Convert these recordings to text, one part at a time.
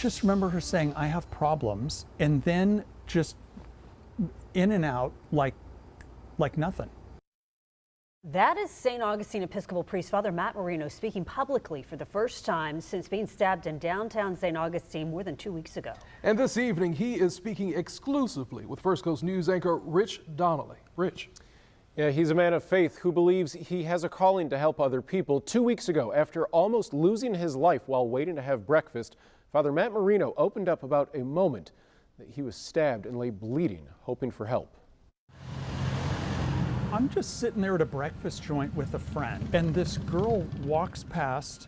Just remember her saying, I have problems, and then just in and out like nothing. That is St. Augustine Episcopal priest Father Matt Marino speaking publicly for the first time since being stabbed in downtown St. Augustine more than 2 weeks ago. And this evening, he is speaking exclusively with First Coast News anchor Rich Donnelly. Rich. Yeah, he's a man of faith who believes he has a calling to help other people. 2 weeks ago, after almost losing his life while waiting to have breakfast, Father Matt Marino opened up about a moment that he was stabbed and lay bleeding, hoping for help. I'm just sitting there at a breakfast joint with a friend, and this girl walks past,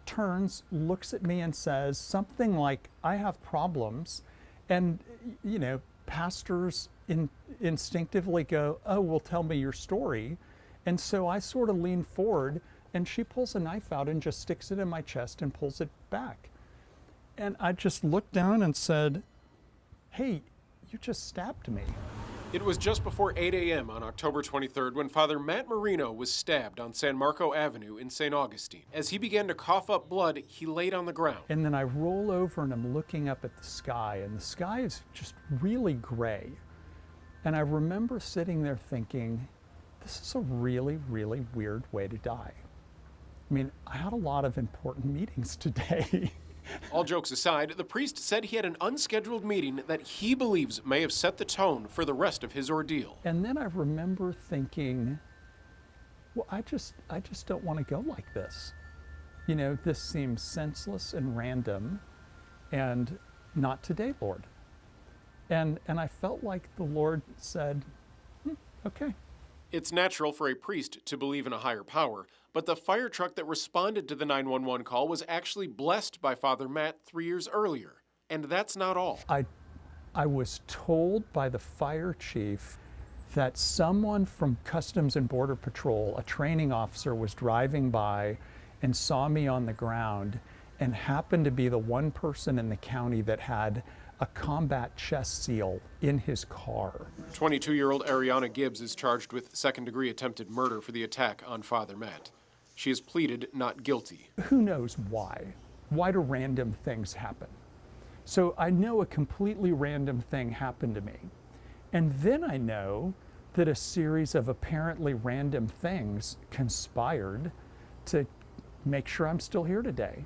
turns, looks at me and says something like, I have problems. And, you know, pastors instinctively go, oh, well, tell me your story. And so I sort of lean forward, and she pulls a knife out and just sticks it in my chest and pulls it back. And I just looked down and said, hey, you just stabbed me. It was just before 8 a.m. on October 23rd when Father Matt Marino was stabbed on San Marco Avenue in St. Augustine. As he began to cough up blood, he laid on the ground. And then I roll over and I'm looking up at the sky, and the sky is just really gray. And I remember sitting there thinking, this is a really, really weird way to die. I mean, I had a lot of important meetings today. All jokes aside, the priest said he had an unscheduled meeting that he believes may have set the tone for the rest of his ordeal. And then I remember thinking, well, I just don't want to go like this. You know, this seems senseless and random, and not today, Lord. And I felt like the Lord said, okay. It's natural for a priest to believe in a higher power, but the fire truck that responded to the 911 call was actually blessed by Father Matt 3 years earlier. And that's not all. I was told by the fire chief that someone from Customs and Border Patrol, a training officer, was driving by and saw me on the ground and happened to be the one person in the county that had a combat chest seal in his car. 22-year-old Ariana Gibbs is charged with second-degree attempted murder for the attack on Father Matt. She has pleaded not guilty. Who knows why? Why do random things happen? So I know a completely random thing happened to me. And then I know that a series of apparently random things conspired to make sure I'm still here today.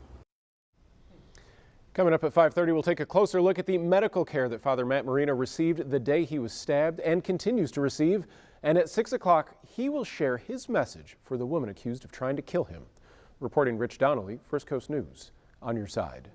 Coming up at 5:30, we'll take a closer look at the medical care that Father Matt Marino received the day he was stabbed and continues to receive. And at 6 o'clock, he will share his message for the woman accused of trying to kill him. Reporting Rich Donnelly, First Coast News, on your side.